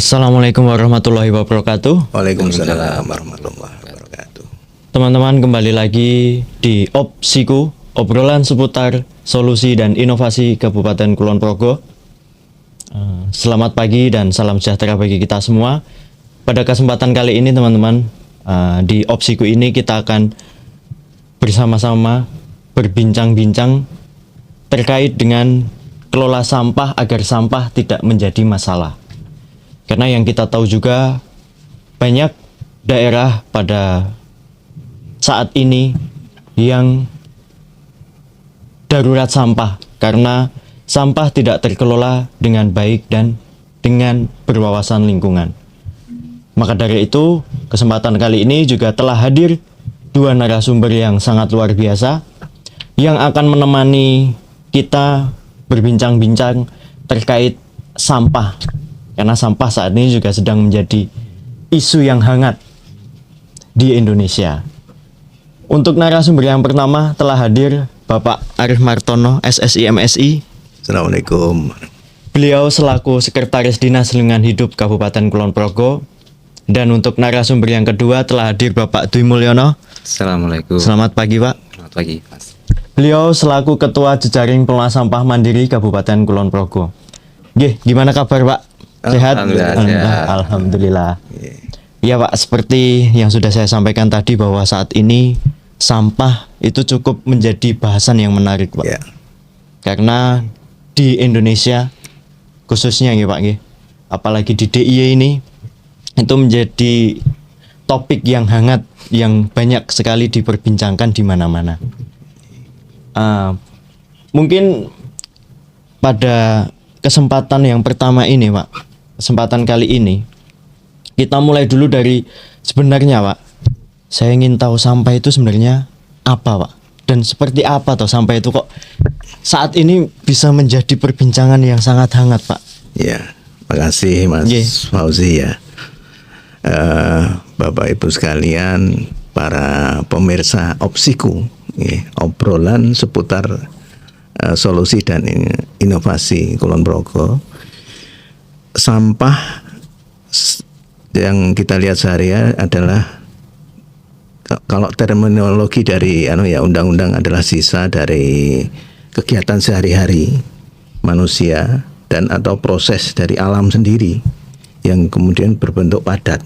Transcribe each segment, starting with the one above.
Assalamualaikum warahmatullahi wabarakatuh. Waalaikumsalam warahmatullahi wabarakatuh. Teman-teman, kembali lagi di Opsiku, obrolan seputar solusi dan inovasi Kabupaten Kulon Progo. Selamat pagi dan salam sejahtera bagi kita semua. Pada kesempatan kali ini teman-teman, di Opsiku ini kita akan bersama-sama berbincang-bincang terkait dengan kelola sampah agar sampah tidak menjadi masalah. Karena yang kita tahu juga banyak daerah pada saat ini yang darurat sampah karena sampah tidak terkelola dengan baik dan dengan berwawasan lingkungan. Maka dari itu, kesempatan kali ini juga telah hadir dua narasumber yang sangat luar biasa yang akan menemani kita berbincang-bincang terkait sampah. Karena sampah saat ini juga sedang menjadi isu yang hangat di Indonesia. Untuk narasumber yang pertama telah hadir Bapak Arif Martono, SSI MSI. Assalamualaikum. Beliau selaku Sekretaris Dinas Lingkungan Hidup Kabupaten Kulon Progo. Dan untuk narasumber yang kedua telah hadir Bapak Dwi Mulyono. Assalamualaikum. Selamat pagi Pak. Selamat pagi Mas. Beliau selaku Ketua Jejaring Pengelola Sampah Mandiri Kabupaten Kulon Progo. Gimana kabar Pak? Sehat? Alhamdulillah. Ya Pak, seperti yang sudah saya sampaikan tadi bahwa saat ini sampah itu cukup menjadi bahasan yang menarik Pak. Ya. Karena di Indonesia khususnya ya Pak, apalagi di DIY ini itu menjadi topik yang hangat yang banyak sekali diperbincangkan di mana-mana. Mungkin pada kesempatan yang pertama ini Pak, kesempatan kali ini kita mulai dulu dari sebenarnya Pak, saya ingin tahu sampah itu sebenarnya apa Pak, dan seperti apa toh sampah itu kok saat ini bisa menjadi perbincangan yang sangat hangat Pak. Ya, makasih Mas Fauzi ya. Bapak Ibu sekalian, para pemirsa Opsiku, obrolan seputar solusi dan inovasi Kulon Progo. Sampah yang kita lihat sehari-hari adalah, kalau terminologi dari undang-undang, adalah sisa dari kegiatan sehari-hari manusia dan atau proses dari alam sendiri yang kemudian berbentuk padat.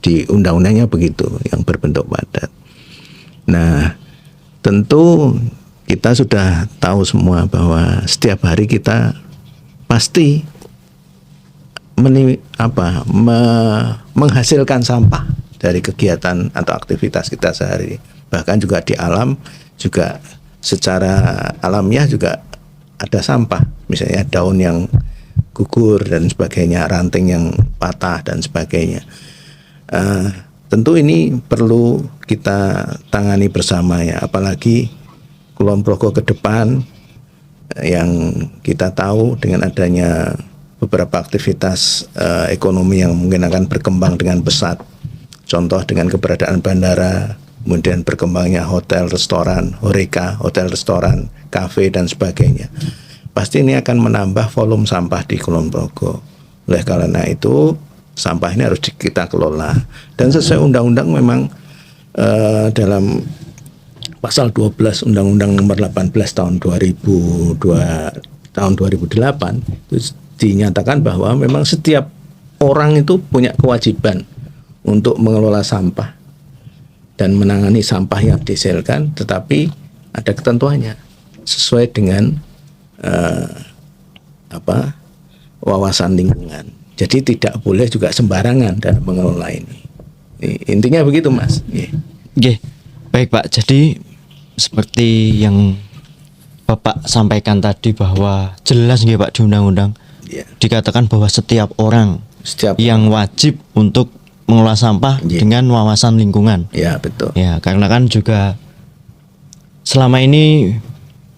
Di undang-undangnya begitu, yang berbentuk padat. Nah, tentu kita sudah tahu semua bahwa setiap hari kita pasti menghasilkan sampah dari kegiatan atau aktivitas kita sehari. Bahkan juga di alam juga secara alamiah juga ada sampah, misalnya daun yang gugur dan sebagainya, ranting yang patah dan sebagainya. Tentu ini perlu kita tangani bersama ya, apalagi Kulon Progo ke depan yang kita tahu dengan adanya beberapa aktivitas ekonomi yang mungkin akan berkembang dengan pesat. Contoh dengan keberadaan bandara, kemudian berkembangnya hotel, restoran, horeca, hotel, restoran, kafe dan sebagainya. Pasti ini akan menambah volume sampah di Kulon Progo. Oleh karena itu sampah ini harus kita kelola. Dan sesuai undang-undang memang dalam Pasal 12 Undang-Undang Nomor 18 tahun 2008 itu dinyatakan bahwa memang setiap orang itu punya kewajiban untuk mengelola sampah dan menangani sampah yang dihasilkan, tetapi ada ketentuannya sesuai dengan wawasan lingkungan. Jadi tidak boleh juga sembarangan dalam mengelola ini. Intinya begitu Mas. Baik Pak, jadi seperti yang Bapak sampaikan tadi bahwa jelas Pak di undang-undang dikatakan bahwa setiap orang yang wajib untuk mengelola sampah dengan wawasan lingkungan. Ya, betul. Ya, karena kan juga selama ini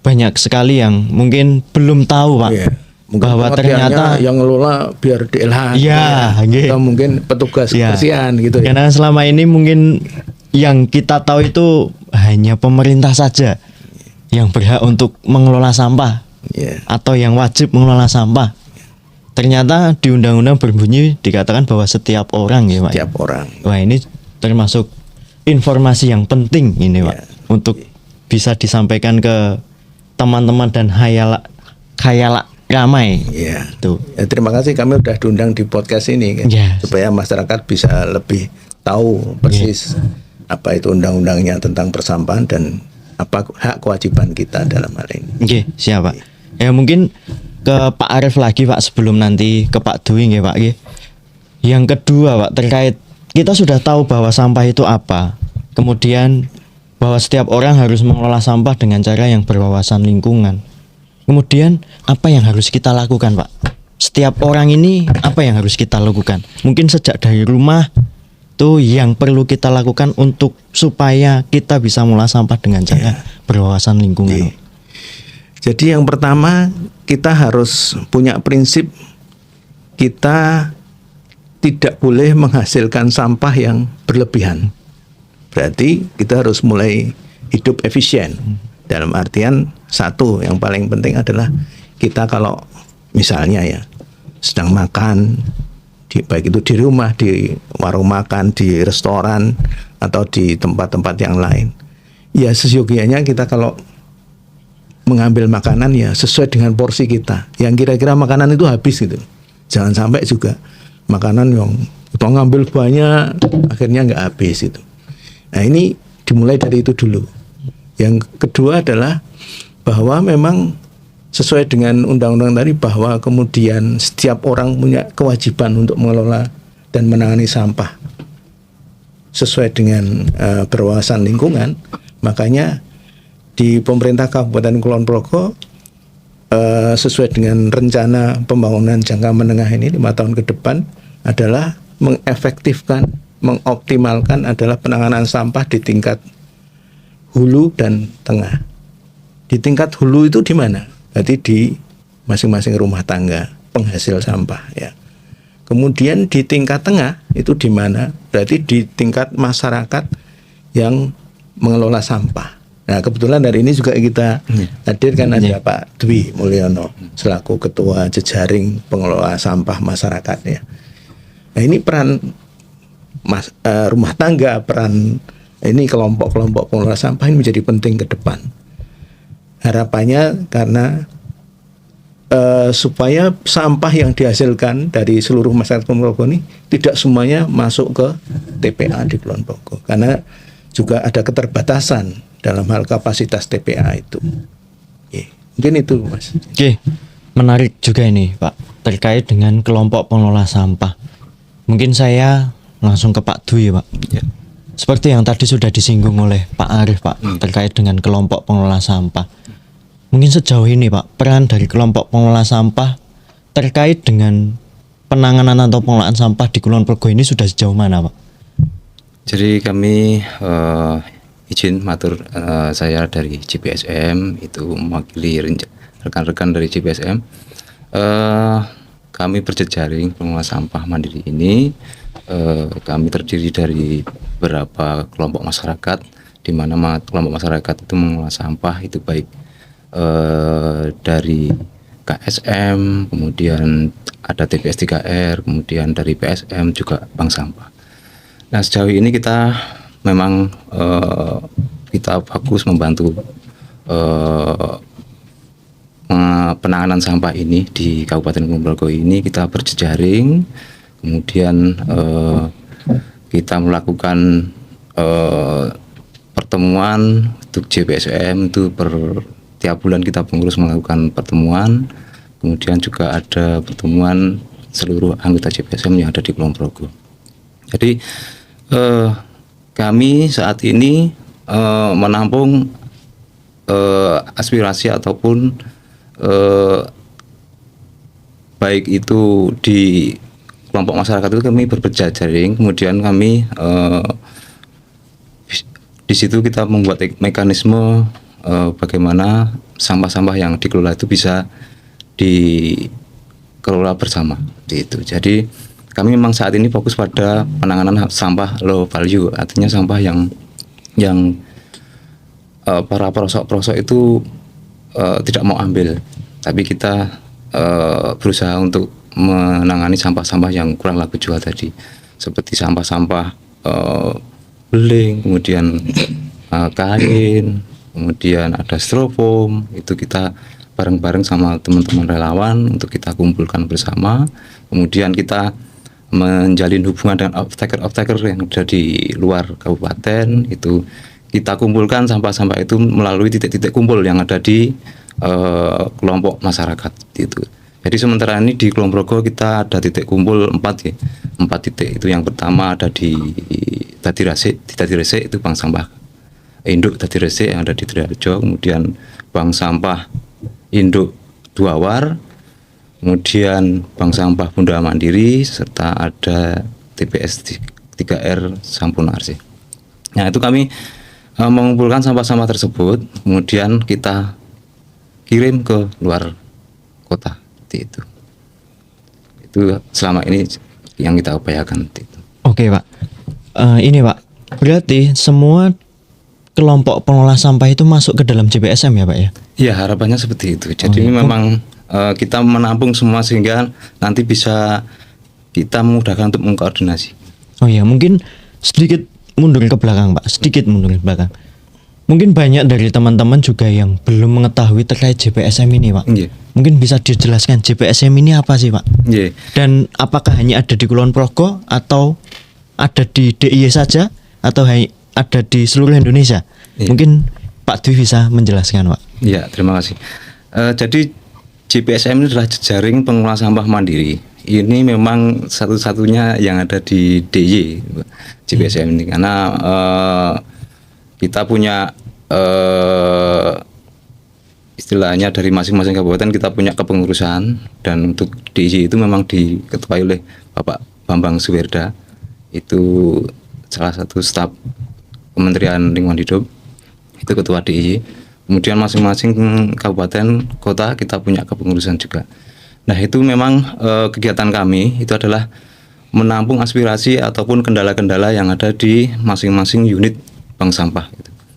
banyak sekali yang mungkin belum tahu Pak. Bahwa ternyata yang ngelola biar DLH atau mungkin petugas kebersihan gitu ya. Karena selama ini mungkin yang kita tahu itu hanya pemerintah saja yang berhak untuk mengelola sampah atau yang wajib mengelola sampah. ternyata di undang-undang berbunyi dikatakan bahwa setiap orang ya Pak. Setiap orang. Wah, ini termasuk informasi yang penting ini Pak, Ya. untuk bisa disampaikan ke teman-teman dan khayalak ramai. Iya. Tuh. Ya, terima kasih kami udah diundang di podcast ini kan, Yes. supaya masyarakat bisa lebih tahu persis apa itu undang-undangnya tentang persampahan dan apa hak kewajiban kita dalam hal ini. Oke, siap Pak. Ya mungkin ke Pak Arief lagi Pak sebelum nanti ke Pak Dwi nggih Pak nggih. Yang kedua Pak, terkait kita sudah tahu bahwa sampah itu apa. Kemudian bahwa setiap orang harus mengelola sampah dengan cara yang berwawasan lingkungan. Kemudian apa yang harus kita lakukan Pak? Setiap orang ini apa yang harus kita lakukan? Mungkin sejak dari rumah tuh yang perlu kita lakukan untuk supaya kita bisa mengolah sampah dengan cara berwawasan lingkungan. Iya. Jadi yang pertama kita harus punya prinsip kita tidak boleh menghasilkan sampah yang berlebihan. Berarti kita harus mulai hidup efisien. Dalam artian satu yang paling penting adalah kita kalau misalnya ya sedang makan baik itu di rumah, di warung makan, di restoran atau di tempat-tempat yang lain. Ya seyogianya kita kalau mengambil makanan ya sesuai dengan porsi kita. Yang kira-kira makanan itu habis gitu. Jangan sampai juga makanan yang kita ngambil banyak akhirnya nggak habis itu. Nah ini dimulai dari itu dulu. Yang kedua adalah bahwa memang sesuai dengan undang-undang tadi bahwa kemudian setiap orang punya kewajiban untuk mengelola dan menangani sampah sesuai dengan berwawasan lingkungan. Makanya di pemerintah Kabupaten Kulon Progo sesuai dengan rencana pembangunan jangka menengah ini 5 tahun ke depan adalah mengefektifkan, mengoptimalkan adalah penanganan sampah di tingkat hulu dan tengah. Di tingkat hulu itu di mana? Berarti di masing-masing rumah tangga penghasil sampah ya. Kemudian di tingkat tengah itu di mana? Berarti di tingkat masyarakat yang mengelola sampah. Nah kebetulan hari ini juga kita hadirkan ada Pak Dwi Mulyono selaku Ketua Jejaring Pengelola Sampah Masyarakat ya. Nah ini peran rumah tangga, peran ini kelompok-kelompok pengelola sampah ini menjadi penting ke depan. Harapannya karena supaya sampah yang dihasilkan dari seluruh masyarakat Kulon Progo ini tidak semuanya masuk ke TPA di Kulon Progo karena juga ada keterbatasan dalam hal kapasitas TPA itu. Mungkin itu Mas. Oke, menarik juga ini Pak terkait dengan kelompok pengelola sampah. Mungkin saya langsung ke Pak Dwi Pak. Ya. Seperti yang tadi sudah disinggung oleh Pak Arief Pak terkait dengan kelompok pengelola sampah. Mungkin sejauh ini Pak peran dari kelompok pengelola sampah terkait dengan penanganan atau pengelolaan sampah di Kulon Progo ini sudah sejauh mana Pak? Jadi kami izin matur saya dari JPSM itu mewakili rekan-rekan dari JPSM. Kami berjejaring pengelola sampah mandiri ini. Kami terdiri dari beberapa kelompok masyarakat, di mana kelompok masyarakat itu mengelola sampah itu baik dari KSM, kemudian ada TPS 3R, kemudian dari PSM juga bank sampah. Nah sejauh ini kita memang kita bagus membantu penanganan sampah ini di Kabupaten Kulon Progo ini. Kita berjejaring, kemudian kita melakukan pertemuan untuk JPSM itu tiap bulan kita pengurus melakukan pertemuan, kemudian juga ada pertemuan seluruh anggota JPSM yang ada di Kulon Progo. Jadi kami saat ini menampung aspirasi ataupun baik itu di kelompok masyarakat itu kami berjejaring, kemudian kami di situ kita membuat mekanisme bagaimana sampah-sampah yang dikelola itu bisa dikelola bersama itu. Jadi kami memang saat ini fokus pada penanganan sampah low value, artinya sampah yang para pelosok-pelosok itu tidak mau ambil, tapi kita berusaha untuk menangani sampah-sampah yang kurang laku jual tadi, seperti sampah-sampah beling, kemudian kain, kemudian ada styrofoam. Itu kita bareng-bareng sama teman-teman relawan untuk kita kumpulkan bersama. Kemudian kita menjalin hubungan dengan off-taker yang ada di luar kabupaten. Itu kita kumpulkan sampah-sampah itu melalui titik-titik kumpul yang ada di kelompok masyarakat itu. Jadi sementara ini di Kulon Progo kita ada titik kumpul 4 ya. 4 titik. Itu yang pertama ada di Dadi Resik itu bank sampah induk Dadi Resik yang ada di Triharjo, kemudian bank sampah induk Duawar, kemudian bank sampah Bunda Mandiri, serta ada TPS 3R Sampurna Arsih. Nah, itu kami mengumpulkan sampah-sampah tersebut, kemudian kita kirim ke luar kota. Itu selama ini yang kita upayakan itu. Oke Pak, ini Pak, berarti semua kelompok pengolah sampah itu masuk ke dalam JPSM ya Pak ya? Iya, harapannya seperti itu. Jadi memang kita menampung semua sehingga nanti bisa kita memudahkan untuk mengkoordinasi. Oh iya, mungkin sedikit mundur ke belakang Pak, sedikit mundur ke belakang. Mungkin banyak dari teman-teman juga yang belum mengetahui terkait JPSM ini Pak. Iya. Mungkin bisa dijelaskan JPSM ini apa sih Pak? Iya. Dan apakah hanya ada di Kulon Progo atau ada di DIY saja atau ada di seluruh Indonesia? Iya. Mungkin Pak Dwi bisa menjelaskan Pak. Iya, terima kasih. Jadi JPSM ini adalah jejaring pengelola sampah mandiri. Ini memang satu-satunya yang ada di DIY JPSM ini, karena kita punya istilahnya dari masing-masing kabupaten kita punya kepengurusan, dan untuk DIY itu memang diketuai oleh Bapak Bambang Suwerda, itu salah satu staf Kementerian Lingkungan Hidup, itu ketua DIY. Kemudian masing-masing kabupaten kota kita punya kepengurusan juga. Nah, itu memang kegiatan kami itu adalah menampung aspirasi ataupun kendala-kendala yang ada di masing-masing unit bank sampah,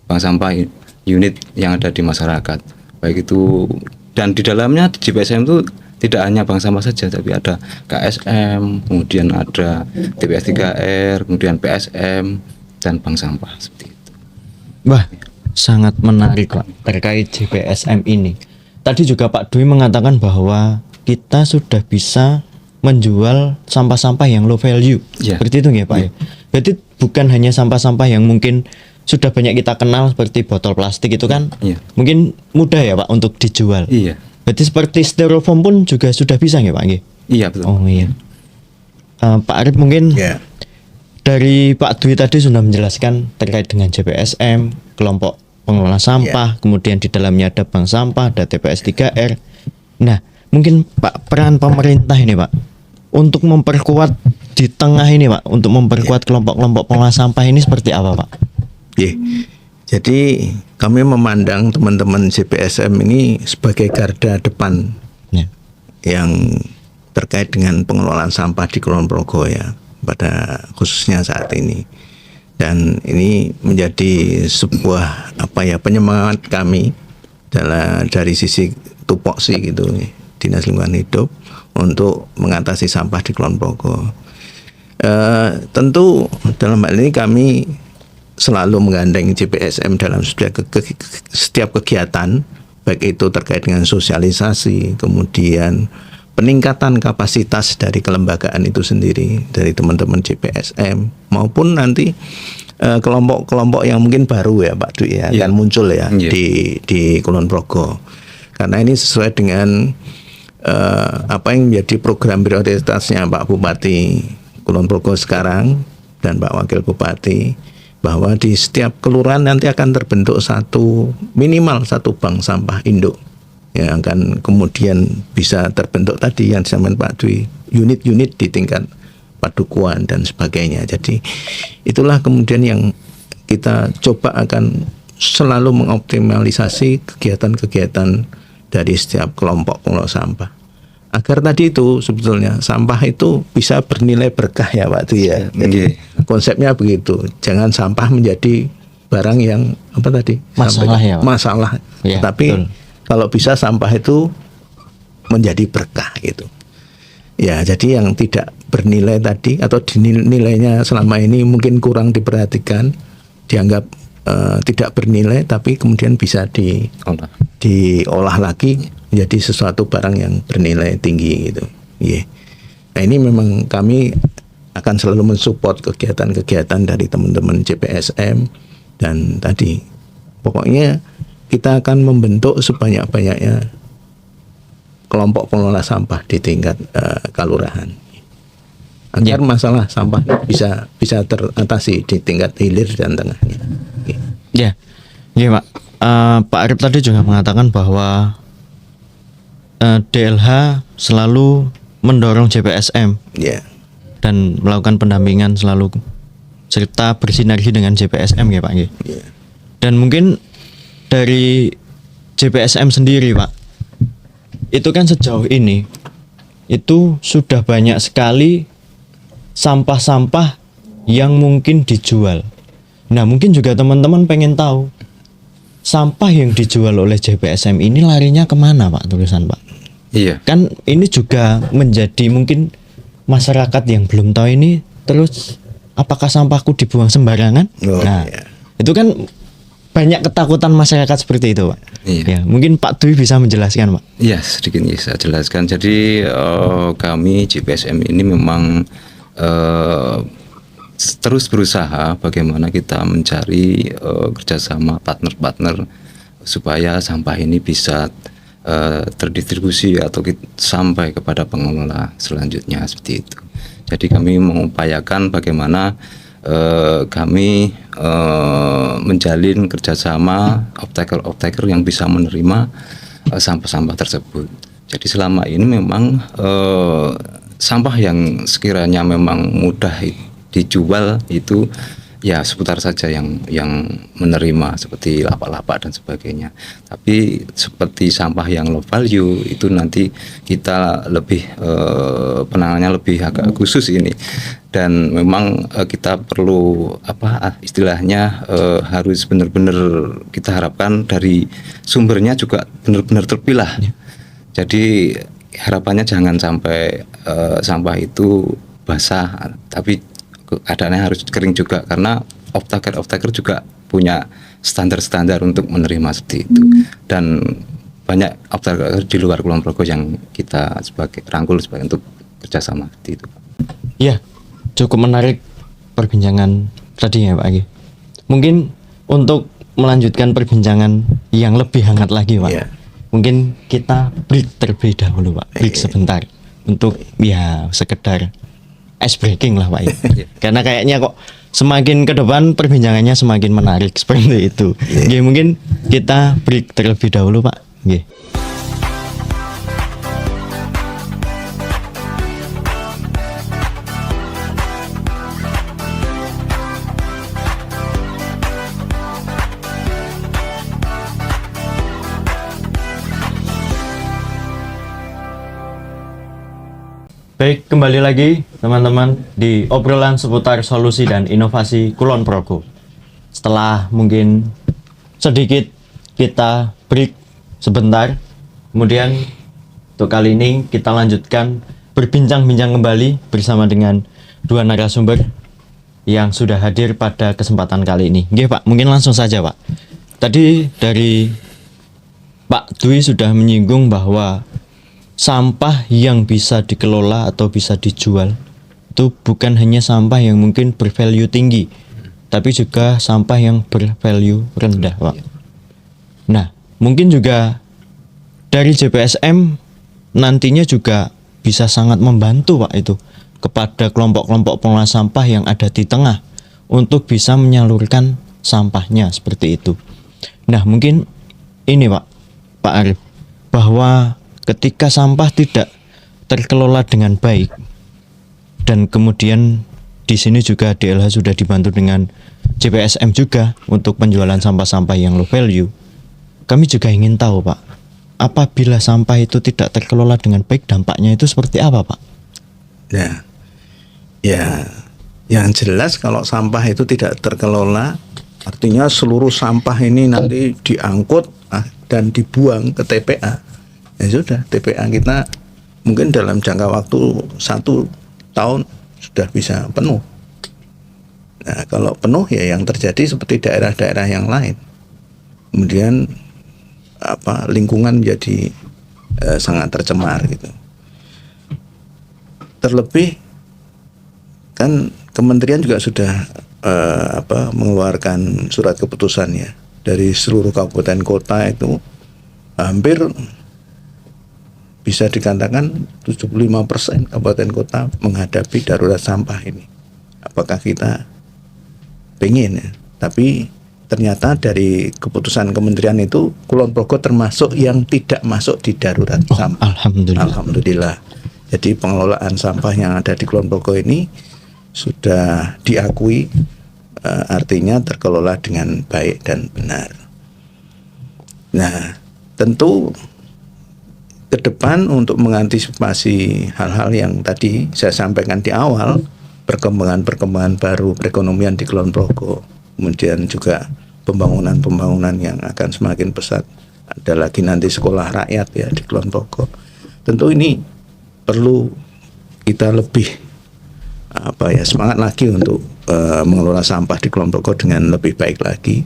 bank sampah unit yang ada di masyarakat. Baik itu, dan di dalamnya di JPSM itu tidak hanya bank sampah saja, tapi ada KSM, kemudian ada TPS 3R, kemudian PSM dan bank sampah seperti itu. Wah, sangat menarik Pak terkait JPSM ini. Tadi juga Pak Dwi mengatakan bahwa kita sudah bisa menjual sampah-sampah yang low value. Ya. Seperti itu ya Pak ya. Berarti bukan hanya sampah-sampah yang mungkin sudah banyak kita kenal seperti botol plastik itu kan. Iya. Mungkin mudah ya Pak untuk dijual. Iya. Berarti seperti styrofoam pun juga sudah bisa ya Pak? Iya, betul. Oh iya. Pak Arif mungkin Ya. dari Pak Dwi tadi sudah menjelaskan terkait dengan JPSM, kelompok pengelola sampah, kemudian di dalamnya ada bank sampah, ada TPS 3R. Nah, mungkin Pak, peran pemerintah ini Pak untuk memperkuat di tengah ini Pak, untuk memperkuat kelompok-kelompok pengolah sampah ini seperti apa Pak? Jadi kami memandang teman-teman JPSM ini sebagai garda depan Ya. yang terkait dengan pengelolaan sampah di Kulon Progo ya, pada khususnya saat ini. Dan ini menjadi sebuah penyemangat kami dari sisi tupoksi gitu, Dinas Lingkungan Hidup, untuk mengatasi sampah di Kulon Progo. Tentu dalam hal ini kami selalu menggandeng JPSM dalam setiap kegiatan, baik itu terkait dengan sosialisasi, kemudian peningkatan kapasitas dari kelembagaan itu sendiri, dari teman-teman JPSM, maupun nanti kelompok-kelompok yang mungkin baru ya Pak Dwi ya, akan muncul ya di Kulon Progo. Karena ini sesuai dengan apa yang menjadi program prioritasnya Pak Bupati Kulon Progo sekarang dan Pak Wakil Bupati, bahwa di setiap kelurahan nanti akan terbentuk minimal satu bank sampah induk yang akan kemudian bisa terbentuk tadi yang disampaikan Pak Dwi, unit-unit di tingkat padukuhan dan sebagainya. Jadi itulah kemudian yang kita coba akan selalu mengoptimalisasi kegiatan-kegiatan dari setiap kelompok pengelola sampah, agar tadi itu sebetulnya sampah itu bisa bernilai berkah ya Pak Dwi ya. Jadi konsepnya begitu, jangan sampah menjadi barang yang masalah ya Pak? Masalah Ya, tapi betul. kalau bisa sampah itu menjadi berkah gitu. Ya, jadi yang tidak bernilai tadi atau nilainya selama ini mungkin kurang diperhatikan, dianggap tidak bernilai, tapi kemudian bisa diolah lagi menjadi sesuatu barang yang bernilai tinggi gitu. Yeah. Nah, ini memang kami akan selalu mensupport kegiatan-kegiatan dari teman-teman JPSM, dan tadi pokoknya kita akan membentuk sebanyak-banyaknya kelompok pengelola sampah di tingkat kelurahan agar masalah sampah bisa teratasi di tingkat hilir dan tengahnya. Ya, ya Pak. Pak Arif tadi juga mengatakan bahwa DLH selalu mendorong JPSM dan melakukan pendampingan selalu serta bersinergi dengan JPSM ya Pak. Dan mungkin dari JPSM sendiri Pak, itu kan sejauh ini itu sudah banyak sekali sampah-sampah yang mungkin dijual. Nah, mungkin juga teman-teman pengen tahu sampah yang dijual oleh JPSM ini larinya kemana Pak, tulisan Pak? Iya. Kan ini juga menjadi mungkin masyarakat yang belum tahu ini, terus apakah sampahku dibuang sembarangan? Itu kan banyak ketakutan masyarakat seperti itu Pak. Iya. Ya, mungkin Pak Dwi bisa menjelaskan Pak. Iya, sedikit saya jelaskan. Jadi kami JPSM ini memang terus berusaha bagaimana kita mencari kerjasama partner-partner supaya sampah ini bisa terdistribusi atau sampai kepada pengelola selanjutnya seperti itu. Jadi kami mengupayakan bagaimana kami menjalin kerjasama off-taker yang bisa menerima sampah-sampah tersebut. Jadi selama ini memang sampah yang sekiranya memang mudah dijual itu ya seputar saja yang menerima, seperti lapak-lapak dan sebagainya. Tapi seperti sampah yang low value itu nanti kita lebih penanganannya lebih agak khusus ini, dan memang kita perlu istilahnya harus benar-benar kita harapkan dari sumbernya juga benar-benar terpilah. Jadi harapannya jangan sampai sampah itu basah, tapi keadaannya harus kering juga, karena off-taker juga punya standar-standar untuk menerima seperti itu. Dan banyak off-taker di luar Kulon Progo yang kita rangkul sebagai untuk kerjasama seperti itu. Iya, cukup menarik perbincangan tadi ya Pak Agi. Mungkin untuk melanjutkan perbincangan yang lebih hangat lagi Pak, mungkin kita break terlebih dahulu Pak, break sebentar untuk ya sekedar ice breaking lah Pak ya. Karena kayaknya kok semakin ke depan perbincangannya semakin menarik seperti itu. Oke, mungkin kita break terlebih dahulu Pak. Oke. Baik, kembali lagi teman-teman di obrolan seputar solusi dan inovasi Kulon Progo. Setelah mungkin sedikit kita break sebentar, kemudian untuk kali ini kita lanjutkan berbincang-bincang kembali bersama dengan dua narasumber yang sudah hadir pada kesempatan kali ini. Oke Pak, mungkin langsung saja Pak. Tadi dari Pak Dwi sudah menyinggung bahwa sampah yang bisa dikelola atau bisa dijual itu bukan hanya sampah yang mungkin bervalue tinggi, tapi juga sampah yang bervalue rendah Pak. Nah, mungkin juga dari JPSM nantinya juga bisa sangat membantu Pak itu kepada kelompok-kelompok pengelola sampah yang ada di tengah untuk bisa menyalurkan sampahnya seperti itu. Nah, mungkin ini Pak Arif, bahwa ketika sampah tidak terkelola dengan baik, dan kemudian di sini juga DLH sudah dibantu dengan JPSM juga untuk penjualan sampah-sampah yang low value. Kami juga ingin tahu Pak, apabila sampah itu tidak terkelola dengan baik, dampaknya itu seperti apa Pak? Ya, yang jelas kalau sampah itu tidak terkelola, artinya seluruh sampah ini nanti diangkut dan dibuang ke TPA. Ya sudah, TPA kita mungkin dalam jangka waktu 1 tahun sudah bisa penuh. Nah, kalau penuh ya yang terjadi seperti daerah-daerah yang lain. Kemudian lingkungan menjadi sangat tercemar gitu. Terlebih kan kementerian juga sudah mengeluarkan surat keputusan ya, dari seluruh kabupaten kota itu hampir bisa dikatakan 75% kabupaten kota menghadapi darurat sampah ini. Apakah kita pengen ya? Tapi ternyata dari keputusan kementerian itu Kulon Progo termasuk yang tidak masuk di darurat sampah. Alhamdulillah. Jadi pengelolaan sampah yang ada di Kulon Progo ini sudah diakui, artinya terkelola dengan baik dan benar. Nah, tentu ke depan untuk mengantisipasi hal-hal yang tadi saya sampaikan di awal, perkembangan baru perekonomian di Kulon Progo, kemudian juga pembangunan yang akan semakin pesat. Ada lagi nanti sekolah rakyat ya di Kulon Progo. Tentu ini perlu kita lebih semangat lagi untuk mengelola sampah di Kulon Progo dengan lebih baik lagi.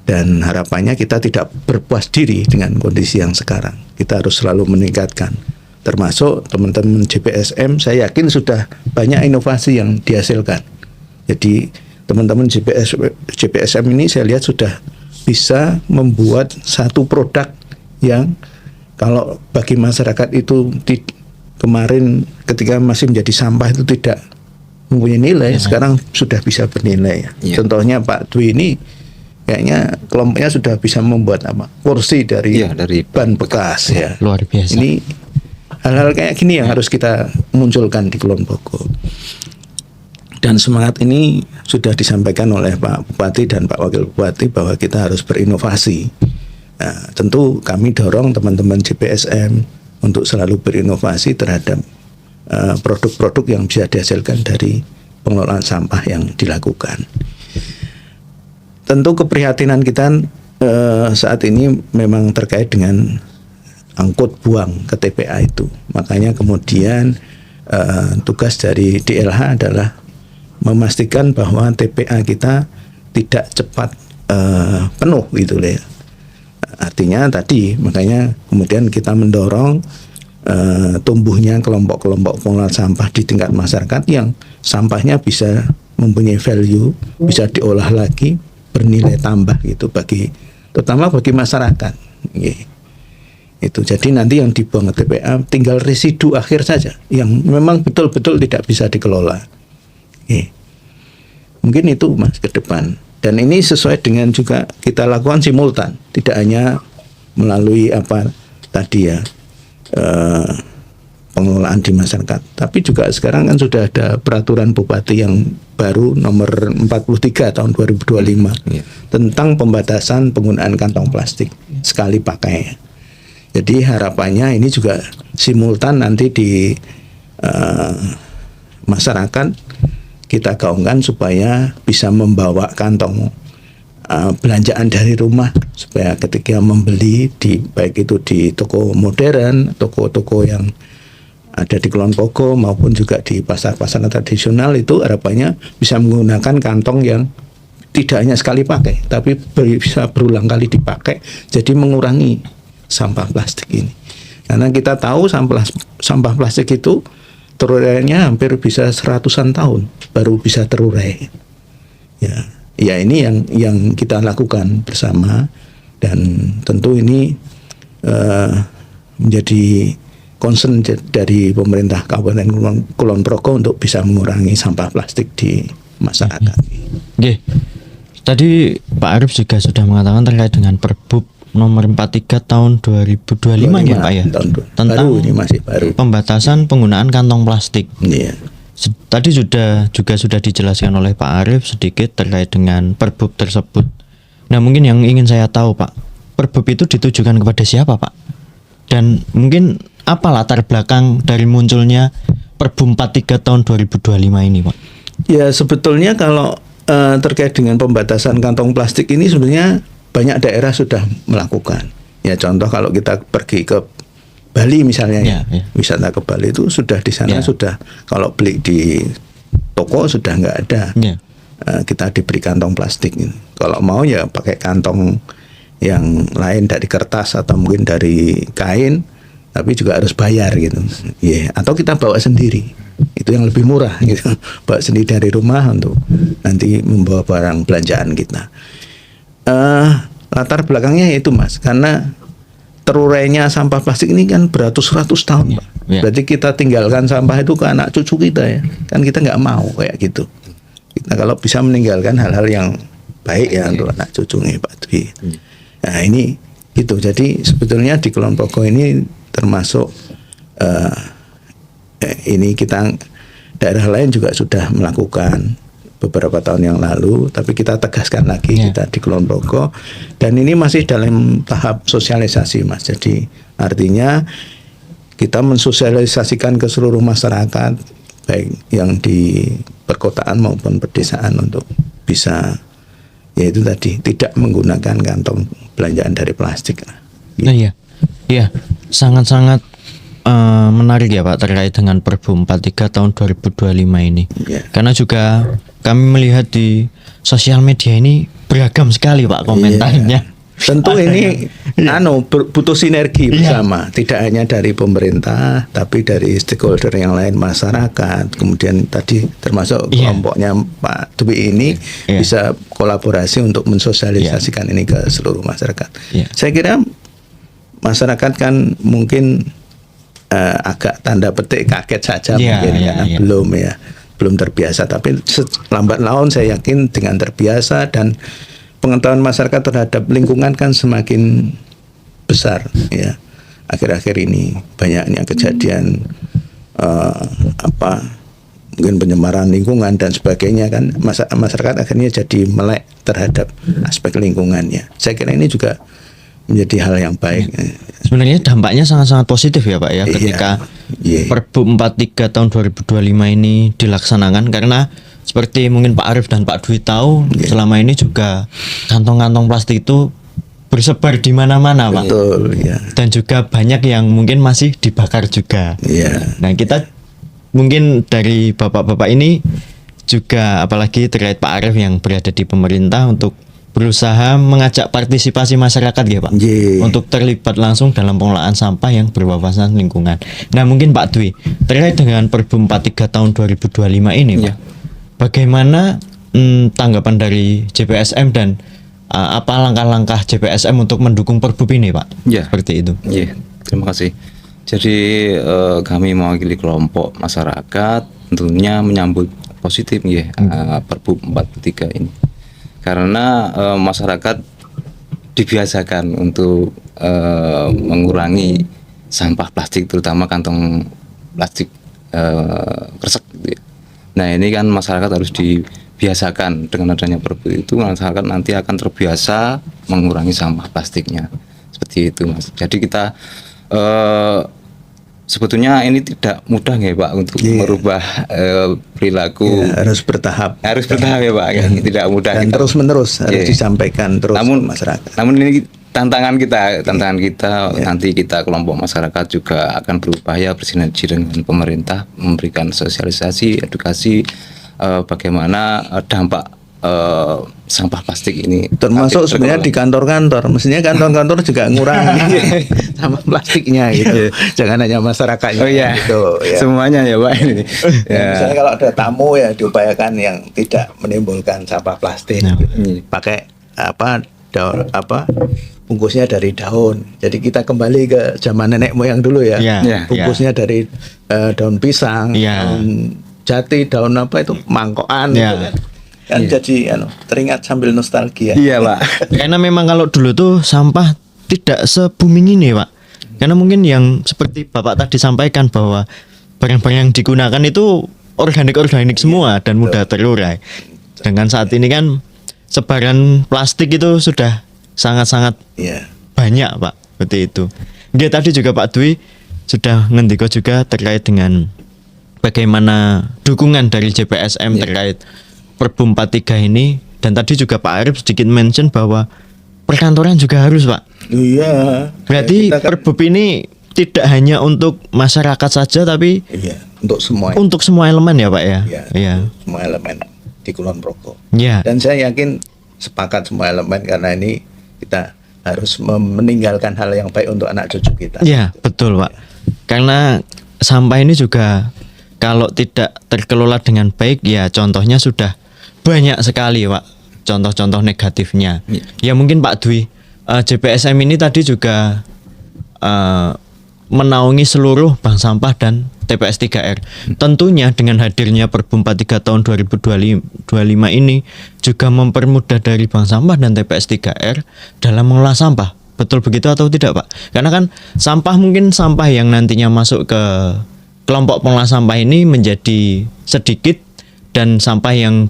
Dan harapannya kita tidak berpuas diri dengan kondisi yang sekarang. Kita harus selalu meningkatkan. Termasuk teman-teman JPSM, saya yakin sudah banyak inovasi yang dihasilkan. Jadi teman-teman JPSM ini saya lihat sudah bisa membuat satu produk yang kalau bagi masyarakat itu kemarin ketika masih menjadi sampah itu tidak mempunyai nilai, sekarang sudah bisa bernilai. Contohnya Pak Dwi ini kayaknya kelompoknya sudah bisa membuat kursi dari ban bekas ya. Luar biasa. Ini hal-hal kayak gini yang harus kita munculkan di Kulon Progo. Dan semangat ini sudah disampaikan oleh Pak Bupati dan Pak Wakil Bupati bahwa kita harus berinovasi. Nah, tentu kami dorong teman-teman JPSM untuk selalu berinovasi terhadap produk-produk yang bisa dihasilkan dari pengelolaan sampah yang dilakukan. Tentu keprihatinan kita saat ini memang terkait dengan angkut buang ke TPA itu. Makanya kemudian tugas dari DLH adalah memastikan bahwa TPA kita tidak cepat penuh gitu ya. Artinya tadi makanya kemudian kita mendorong tumbuhnya kelompok-kelompok pengelola sampah di tingkat masyarakat yang sampahnya bisa mempunyai value, bisa diolah lagi, bernilai tambah gitu terutama bagi masyarakat. Itu jadi nanti yang dibuang ke TPA tinggal residu akhir saja yang memang betul-betul tidak bisa dikelola. Mungkin itu Mas ke depan. Dan ini sesuai dengan juga kita lakukan simultan, tidak hanya melalui pengelolaan di masyarakat, tapi juga sekarang kan sudah ada peraturan bupati yang baru nomor 43 tahun 2025 tentang pembatasan penggunaan kantong plastik sekali pakai. Jadi harapannya ini juga simultan nanti di masyarakat kita gaungkan supaya bisa membawa kantong belanjaan dari rumah, supaya ketika membeli baik itu di toko modern, toko-toko yang ada di Kulon Progo maupun juga di pasar-pasar tradisional, itu harapannya bisa menggunakan kantong yang tidak hanya sekali pakai tapi bisa berulang kali dipakai, jadi mengurangi sampah plastik ini. Karena kita tahu sampah plastik itu terurainya hampir bisa 100-an tahun baru bisa terurai. Ya ini yang kita lakukan bersama, dan tentu ini menjadi concern dari pemerintah Kabupaten Kulon Progo untuk bisa mengurangi sampah plastik di masyarakat. Tadi Pak Arief juga sudah mengatakan terkait dengan Perbup nomor 43 tahun 2025 ya Pak ya, tentang baru, ini masih baru, pembatasan penggunaan kantong plastik. Tadi sudah dijelaskan oleh Pak Arief sedikit terkait dengan Perbup tersebut. Nah mungkin yang ingin saya tahu Pak, Perbup itu ditujukan kepada siapa Pak? Dan mungkin apa latar belakang dari munculnya Perbup 43 tahun 2025 ini Pak? Ya sebetulnya kalau terkait dengan pembatasan kantong plastik ini sebenarnya banyak daerah sudah melakukan. Ya contoh kalau kita pergi ke Bali misalnya Ya, ya. wisata ke Bali itu sudah di sana Ya. sudah kalau beli di toko sudah nggak ada. Ya. Kita diberi kantong plastik. Kalau mau ya pakai kantong yang lain dari kertas atau mungkin dari kain, tapi juga harus bayar gitu. Iya, atau kita bawa sendiri. Itu yang lebih murah gitu. Bawa sendiri dari rumah untuk nanti membawa barang belanjaan kita. Latar belakangnya itu Mas, karena terurainya sampah plastik ini kan beratus-ratus tahun, Pak. Ya. Berarti kita tinggalkan sampah itu ke anak cucu kita ya. Kan kita nggak mau kayak gitu. Kita kalau bisa meninggalkan hal-hal yang baik ya untuk anak cucu nih Pak Dwi. Nah ini gitu. Jadi sebetulnya di Kulon Progo ini termasuk ini kita daerah lain juga sudah melakukan beberapa tahun yang lalu, tapi kita tegaskan lagi kita di Kulon Progo, dan ini masih dalam tahap sosialisasi Mas. Jadi artinya kita mensosialisasikan ke seluruh masyarakat baik yang di perkotaan maupun pedesaan untuk bisa yaitu tadi tidak menggunakan kantong belanjaan dari plastik. Nah, iya, sangat-sangat menarik ya Pak terkait dengan Perbu 43 tahun 2025 ini. Ya. Karena juga kami melihat di sosial media ini beragam sekali Pak komentarnya. Tentu ini butuh sinergi Iya. bersama, tidak hanya dari pemerintah, tapi dari stakeholder yang lain, masyarakat, kemudian tadi termasuk Iya. kelompoknya Pak Dwi ini Iya. bisa kolaborasi untuk mensosialisasikan ini ke seluruh masyarakat. Iya. Saya kira masyarakat kan mungkin agak tanda petik kaget saja Iya, mungkin iya, karena iya. belum terbiasa, tapi lambat laun saya yakin dengan terbiasa dan pengetahuan masyarakat terhadap lingkungan kan semakin besar ya. Akhir-akhir ini banyaknya kejadian mungkin pencemaran lingkungan dan sebagainya kan, masyarakat akhirnya jadi melek terhadap aspek lingkungannya. Saya kira ini juga menjadi hal yang baik. Sebenarnya dampaknya sangat-sangat positif ya Pak ya Iya. ketika Iya. Perbu 43 tahun 2025 ini dilaksanakan, karena seperti mungkin Pak Arief dan Pak Dwi tahu selama ini juga kantong-kantong plastik itu bersebar di mana-mana Pak. Betul ya. Dan juga banyak yang mungkin masih dibakar juga. Iya. Nah kita mungkin dari bapak-bapak ini juga, apalagi terkait Pak Arief yang berada di pemerintah, untuk berusaha mengajak partisipasi masyarakat ya Pak, Iya. untuk terlibat langsung dalam pengelolaan sampah yang berwawasan lingkungan. Nah mungkin Pak Dwi terkait dengan Perbu 43 tahun 2025 ini Pak, bagaimana tanggapan dari JPSM dan apa langkah-langkah JPSM untuk mendukung Perbu ini Pak? Ya. Seperti itu. Iya, terima kasih. Jadi kami mewakili kelompok masyarakat tentunya menyambut positif ya Perbu 43 ini. Karena masyarakat dibiasakan untuk mengurangi sampah plastik, terutama kantong plastik kresek gitu ya. Nah ini kan masyarakat harus dibiasakan, dengan adanya Perbu itu masyarakat nanti akan terbiasa mengurangi sampah plastiknya, seperti itu Mas. Jadi kita sebetulnya ini tidak mudah ya Pak untuk merubah perilaku. Ya, harus bertahap. Harus bertahap ya Pak, kan? Tidak mudah. Dan kita. terus-menerus harus Iya. disampaikan terus Namun ke masyarakat. Namun ini tantangan kita nanti kita kelompok masyarakat juga akan berupaya bersinergi dengan pemerintah, memberikan sosialisasi, edukasi bagaimana dampak sampah plastik ini. Termasuk nanti sebenarnya di kantor-kantor, mestinya kantor-kantor juga ngurangi sampah plastiknya gitu. Jangan hanya masyarakatnya. Oh iya, gitu, ya. semuanya ya Pak ini. Ya, misalnya kalau ada tamu ya diupayakan yang tidak menimbulkan sampah plastik. Nah. Gitu. Pakai bungkusnya dari daun. Jadi kita kembali ke zaman nenek moyang dulu ya. Iya, iya. Bungkusnya dari daun pisang, Iya. daun jati, daun apa itu mangkokan Iya. gitu kan. Kan jadi teringat sambil nostalgia. Iya Pak. Karena memang kalau dulu tuh sampah tidak se-booming ini Pak. Karena mungkin yang seperti Bapak tadi sampaikan bahwa barang-barang yang digunakan itu organik-organik semua dan mudah terurai. Dengan saat ini kan sebaran plastik itu sudah sangat-sangat Iya. banyak Pak. Seperti itu. Dia tadi juga Pak Dwi sudah ngendiko juga terkait dengan bagaimana dukungan dari JPSM terkait Perbu 43 ini, dan tadi juga Pak Arief sedikit mention bahwa perkantoran juga harus Pak. Iya. Berarti Ya, kita kan- Perbu ini tidak hanya untuk masyarakat saja tapi Iya, untuk semua. untuk semua elemen ya Pak ya. Ya, Iya. semua elemen di Kulon Progo. Iya. Dan saya yakin sepakat semua elemen karena ini kita harus meninggalkan hal yang baik untuk anak cucu kita. Iya, betul Pak. Karena sampah ini juga kalau tidak terkelola dengan baik ya contohnya sudah banyak sekali Pak. Contoh-contoh negatifnya. Ya mungkin Pak Dwi, JPSM ini tadi juga menaungi seluruh bank sampah dan TPS 3R. Tentunya dengan hadirnya Perbu 43 tahun 2025 ini juga mempermudah dari bank sampah dan TPS 3R dalam mengelola sampah. Betul begitu atau tidak Pak? Karena kan sampah mungkin sampah yang nantinya masuk ke kelompok pengelola sampah ini menjadi sedikit dan sampah yang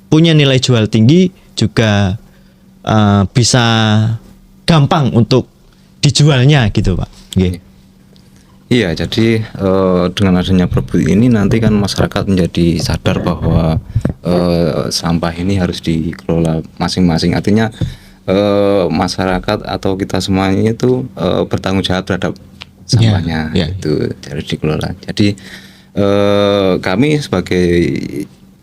punya nilai jual tinggi juga bisa gampang untuk dijualnya gitu Pak. Oke. Iya, jadi dengan adanya Perbu ini nanti kan masyarakat menjadi sadar bahwa sampah ini harus dikelola masing-masing. Artinya masyarakat atau kita semuanya itu bertanggung jawab terhadap sampahnya, itu harus dikelola. Jadi kami sebagai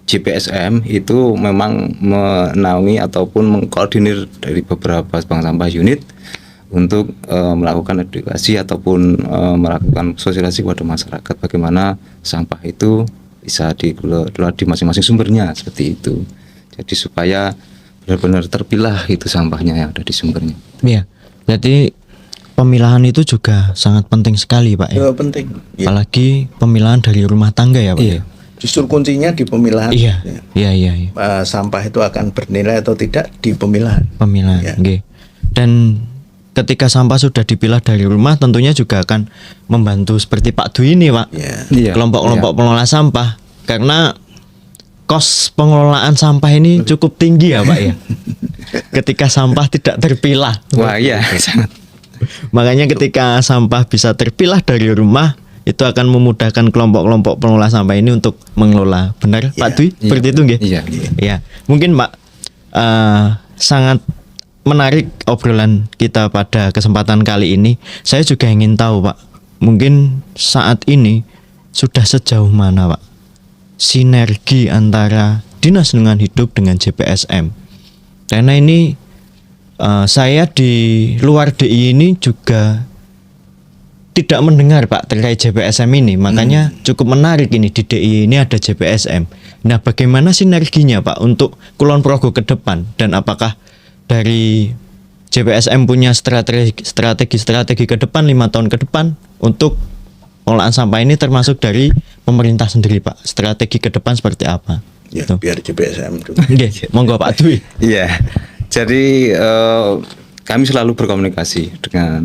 JPSM itu memang menaungi ataupun mengkoordinir dari beberapa bank sampah unit untuk melakukan edukasi ataupun melakukan sosialisasi kepada masyarakat bagaimana sampah itu bisa dikelola di masing-masing sumbernya seperti itu. Jadi supaya benar-benar terpilah itu sampahnya yang ada di sumbernya. Iya. Jadi pemilahan itu juga sangat penting sekali Pak ya. Penting. Ya. Apalagi pemilahan dari rumah tangga ya Pak. Iya. Justru kuncinya di pemilahan. Iya. Iya. Sampah itu akan bernilai atau tidak di pemilahan. Pemilahan. Ya. Oke. Dan ketika sampah sudah dipilah dari rumah tentunya juga akan membantu seperti Pak Dwi ini Pak. Iya. Kelompok-kelompok pengelola sampah karena kos pengelolaan sampah ini cukup tinggi ya Pak ya. Ketika sampah tidak terpilah. Wah, iya, sangat. Makanya ketika sampah bisa terpilah dari rumah itu akan memudahkan kelompok-kelompok pengelola sampah ini untuk mengelola. Benar Pak Dwi? Seperti itu nggih? Iya. Ya. Mungkin Pak sangat menarik obrolan kita pada kesempatan kali ini. Saya juga ingin tahu Pak, mungkin saat ini sudah sejauh mana Pak sinergi antara Dinas Lingkungan Hidup dengan JPSM? Karena ini saya di luar DI ini juga tidak mendengar Pak terkait JPSM ini, makanya cukup menarik ini di DI ini ada JPSM. Nah, bagaimana sinerginya Pak untuk Kulon Progo ke depan dan apakah dari JPSM punya strategi ke depan 5 tahun ke depan untuk pengelolaan sampah ini termasuk dari pemerintah sendiri Pak. Strategi ke depan seperti apa? Ya, Gitu. biar JPSM dulu. Nggih, monggo Pak Dwi. Iya. Jadi kami selalu berkomunikasi dengan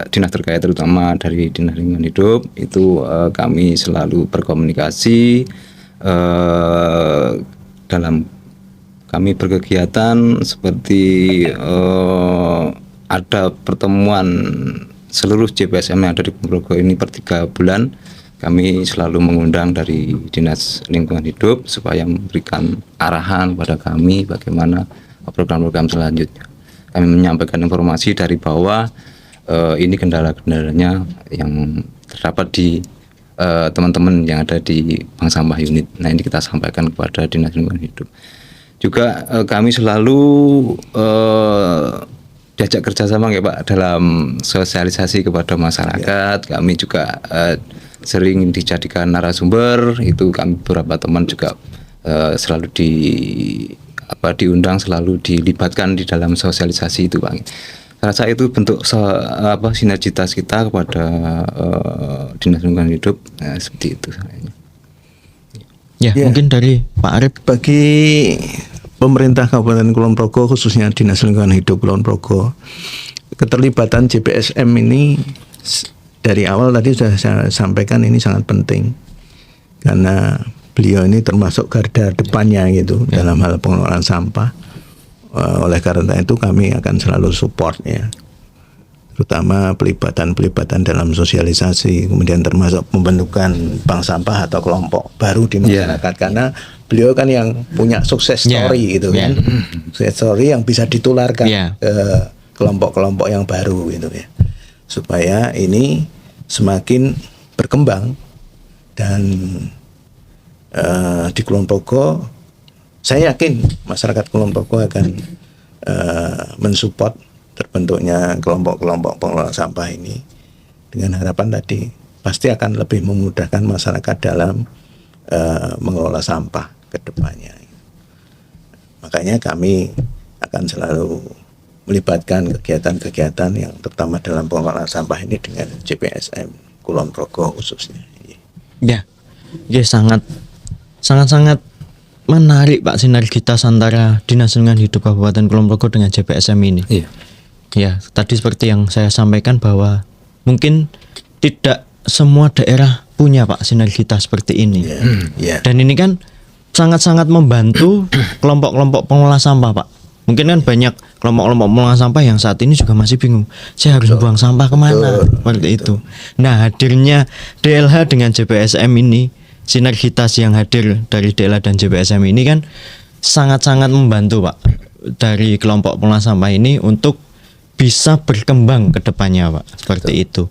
dinas terkait terutama dari Dinas Lingkungan Hidup itu kami selalu berkomunikasi dalam kami berkegiatan seperti ada pertemuan seluruh JPSM yang ada di Progo ini per 3 bulan. Kami selalu mengundang dari Dinas Lingkungan Hidup supaya memberikan arahan kepada kami bagaimana program-program selanjutnya. Kami menyampaikan informasi dari bawah ini kendala-kendalanya yang terdapat di teman-teman yang ada di bank sampah unit. Nah, ini kita sampaikan kepada Dinas Lingkungan Hidup. Juga kami selalu diajak kerjasama ya Pak dalam sosialisasi kepada masyarakat. Kami juga sering dijadikan narasumber. Itu kami beberapa teman juga selalu diundang, selalu dilibatkan di dalam sosialisasi itu Pak. Saya rasa itu bentuk sinergitas kita kepada Dinas Lingkungan Hidup seperti itu. Ya, mungkin dari Pak Arif. Bagi pemerintah Kabupaten Kulon Progo khususnya Dinas Lingkungan Hidup Kulon Progo, keterlibatan JPSM ini dari awal tadi sudah saya sampaikan ini sangat penting karena beliau ini termasuk garda depannya gitu dalam hal pengelolaan sampah. Oleh karena itu kami akan selalu support ya, terutama pelibatan dalam sosialisasi, kemudian termasuk pembentukan bank sampah atau kelompok baru di masyarakat karena beliau kan yang punya sukses story gitu kan, sukses story yang bisa ditularkan ke kelompok-kelompok yang baru gitu ya. supaya ini semakin berkembang. Dan di Kulon Progo saya yakin masyarakat Kulon Progo akan mensupport terbentuknya kelompok-kelompok pengelola sampah ini, dengan harapan tadi pasti akan lebih memudahkan masyarakat dalam mengelola sampah ke depannya. Makanya kami akan selalu melibatkan kegiatan-kegiatan yang terutama dalam pengelolaan sampah ini dengan JPSM Kulon Progo khususnya. Ya, sangat menarik Pak sinergitas antara Dinas Lingkungan Hidup Kabupaten Kulon Progo dengan JPSM ini. Iya. Ya, tadi seperti yang saya sampaikan bahwa mungkin tidak semua daerah punya Pak sinergitas seperti ini. Dan ini kan sangat-sangat membantu kelompok-kelompok pengelola sampah Pak. Mungkin kan banyak kelompok-kelompok pengelola sampah yang saat ini juga masih bingung, saya harus buang sampah kemana, seperti itu. Nah, hadirnya DLH dengan JPSM ini, sinergitas yang hadir dari DLH dan JPSM ini kan sangat-sangat membantu Pak dari kelompok pengelola sampah ini untuk bisa berkembang ke depannya Pak, seperti itu.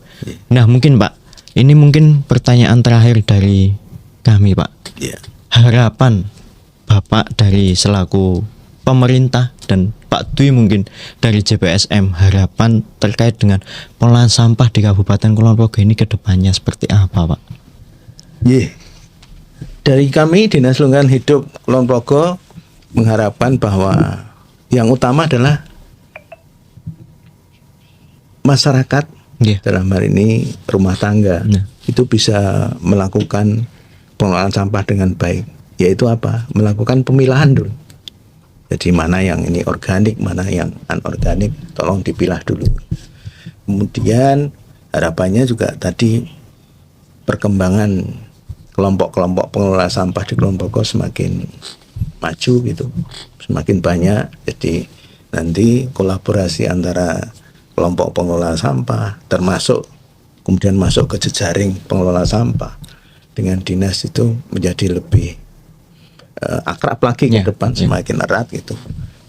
Nah, mungkin Pak, ini mungkin pertanyaan terakhir dari kami Pak. Harapan Bapak dari selaku pemerintah dan Pak Dwi mungkin dari JPSM, harapan terkait dengan pengelolaan sampah di Kabupaten Kulon Progo ini ke depannya seperti apa Pak? Dari kami Dinas Lingkungan Hidup Kulon Progo mengharapkan bahwa yang utama adalah masyarakat, dalam hal ini rumah tangga, itu bisa melakukan pengelolaan sampah dengan baik, yaitu apa? Melakukan pemilahan dulu. Jadi mana yang ini organik, mana yang anorganik, tolong dipilah dulu. Kemudian harapannya juga tadi perkembangan kelompok-kelompok pengelola sampah di Kulon Progo semakin maju gitu, semakin banyak. Jadi nanti kolaborasi antara kelompok pengelola sampah termasuk kemudian masuk ke jejaring pengelola sampah dengan dinas itu menjadi lebih akrab lagi ke depan, semakin erat gitu.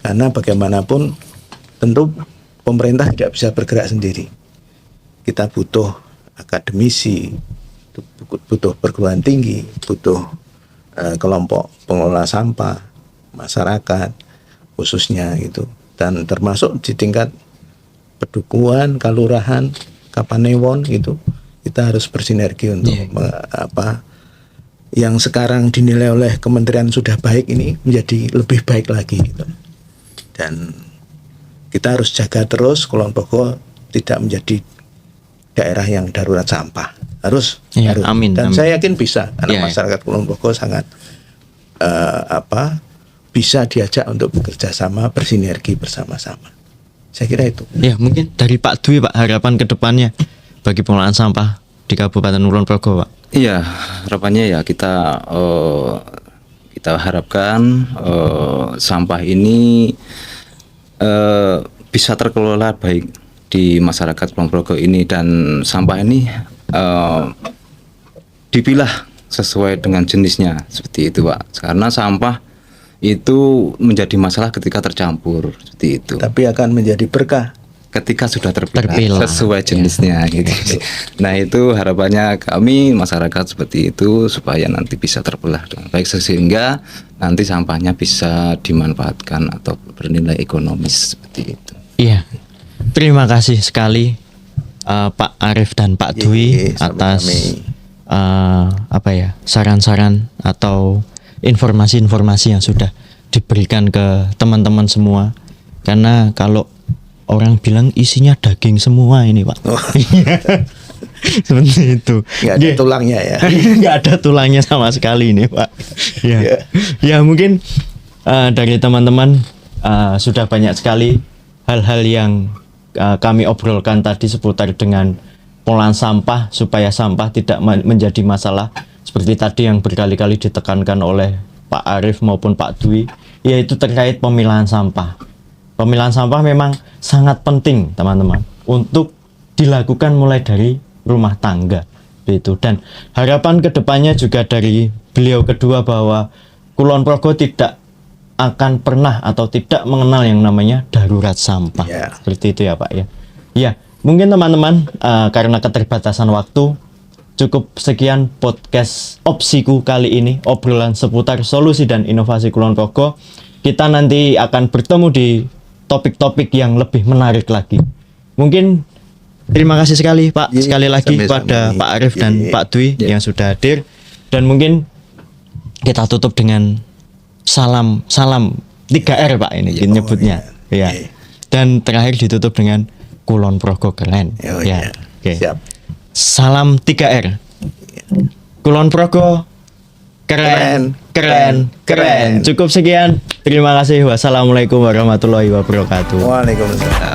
Karena bagaimanapun tentu pemerintah tidak bisa bergerak sendiri. Kita butuh akademisi, butuh perguruan tinggi, butuh kelompok pengelola sampah, masyarakat khususnya gitu. Dan termasuk di tingkat pedukuhan, kalurahan, kapanewon gitu, kita harus bersinergi untuk yang sekarang dinilai oleh kementerian sudah baik ini menjadi lebih baik lagi gitu. Dan kita harus jaga terus Kulon Progo tidak menjadi daerah yang darurat sampah. Harus. Amin. Dan amin. saya yakin bisa karena masyarakat Kulon Progo sangat bisa diajak untuk bekerja sama, bersinergi bersama-sama. Saya kira itu. Ya, mungkin dari Pak Dwi Pak, harapan ke depannya bagi pengelolaan sampah di Kabupaten Kulon Progo Pak. Iya, harapannya ya kita harapkan sampah ini bisa terkelola baik di masyarakat Kulon Progo ini, dan sampah ini dipilah sesuai dengan jenisnya seperti itu Pak. Karena sampah itu menjadi masalah ketika tercampur seperti itu. Tapi akan menjadi berkah ketika sudah terpilah sesuai jenisnya gitu. Nah, itu harapannya kami masyarakat seperti itu supaya nanti bisa terpilah dengan baik sehingga nanti sampahnya bisa dimanfaatkan atau bernilai ekonomis seperti itu. Iya. Terima kasih sekali Pak Arif dan Pak Dwi atas saran-saran atau informasi-informasi yang sudah diberikan ke teman-teman semua. Karena kalau orang bilang isinya daging semua ini Pak. Seperti itu. Nggak ada tulangnya ya. Nggak ada tulangnya sama sekali ini Pak. Ya mungkin dari teman-teman sudah banyak sekali hal-hal yang kami obrolkan tadi seputar dengan pengelolaan sampah supaya sampah tidak menjadi masalah. Seperti tadi yang berkali-kali ditekankan oleh Pak Arif maupun Pak Dwi, yaitu terkait pemilahan sampah. Pemilahan sampah memang sangat penting teman-teman untuk dilakukan mulai dari rumah tangga itu. Dan harapan kedepannya juga dari beliau kedua bahwa Kulon Progo tidak akan pernah atau tidak mengenal yang namanya darurat sampah. Seperti itu ya Pak ya. Ya, mungkin teman-teman karena keterbatasan waktu, cukup sekian podcast Opsiku kali ini, obrolan seputar solusi dan inovasi Kulon Progo. Kita nanti akan bertemu di topik-topik yang lebih menarik lagi. Mungkin terima kasih sekali Pak, Iya, sekali lagi sama-sama. pada Pak Arif dan Iya. Pak Dwi yang sudah hadir. Dan mungkin kita tutup dengan salam 3R Pak ini Iya, nyebutnya. Ya. Iya. Dan terakhir ditutup dengan Kulon Progo keren. Oh, Ya. iya. Oke. Siap. Salam 3R. Kulon Progo keren. Cukup sekian. Terima kasih. Wassalamualaikum warahmatullahi wabarakatuh. Waalaikumsalam.